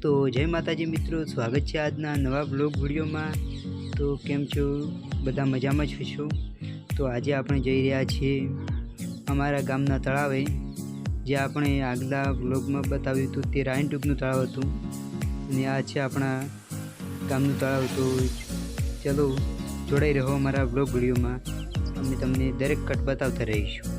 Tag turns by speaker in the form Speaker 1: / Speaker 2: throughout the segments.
Speaker 1: तो जय माताजी मित्रों, स्वागत है आज नवा ब्लॉग वीडियो में। तो केम छो बधा मजा में छो। तो आज आपणे जई रह्या छीए अमारा गामना तळावे, जे आपणे आगला ब्लॉग में बताव्युं हतुं ते रायन ट्यूबनुं तळाव हतुं अने आ छे आपणा गामनुं तळाव। तो चलो जोड़ाई रहो अमारा ब्लॉग वीडियो में, अमे तमने दरेक कट बतावता रहीशुं।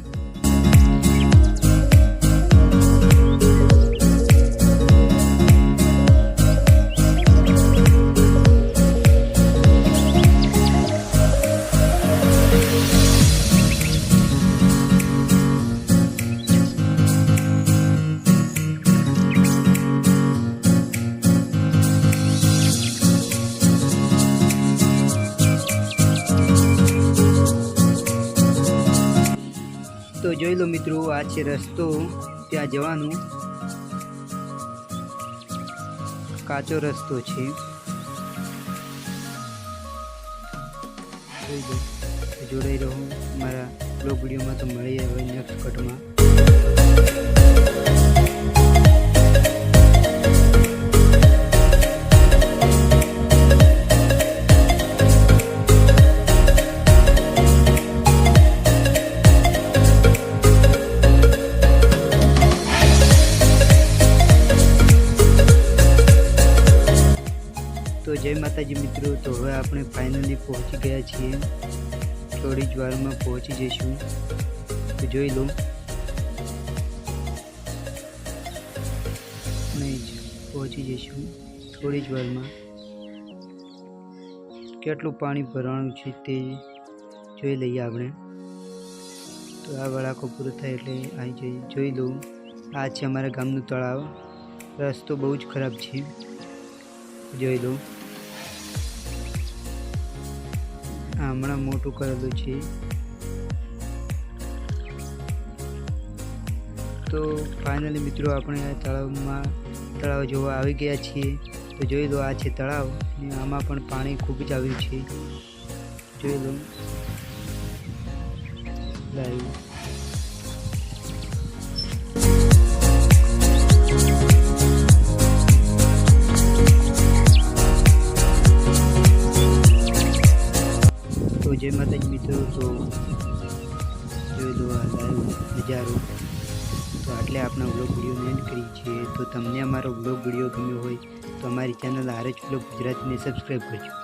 Speaker 1: तो જોઈ લો મિત્રો, આ છે રસ્તો ત્યાં જવાનો, કાચો રસ્તો છે। જોડાઈ રહો મારા બ્લોગ વિડીયોમાં। તો મળીએ હવે નેક્સ્ટ કટમાં। तो जय माताजी मित्रों, तो हवे आपणे फाइनली पहुंची गया छीए। थोड़ी ज वार में पहुंची जईशुं। तो जोई लो पहुंची जईशुं थोड़ी ज वार में। केटलुं पाणी भराणुं छे ते जोई लईए आपणे। तो आ वळाको पूरो थाय एटले आई जई जोई लो। आ छे अमारा गामनुं तळाव। रस्तो बहु ज खराब छे, जोई लो। हमणा मोटू करेलू छे। तो फाइनली मित्रों अपने तळाव जोवा आवी गया छीए। तो जोई लो आ छे तळाव ने आमां पण पाणी खूब ज आव्युं छे, जोई लो लाइव। तो जय माताजी मित्रों, तो જોઈ લો આ લાઈવ નજારો। તો આટલે આપણા વ્લોગ વિડીયોને એન્ડ કરી છે। તો તમને અમારો વ્લોગ વિડીયો ગમ્યો હોય તો અમારી ચેનલ આરએચ વ્લોગ ગુજરાતીને સબસ્ક્રાઈબ કરજો।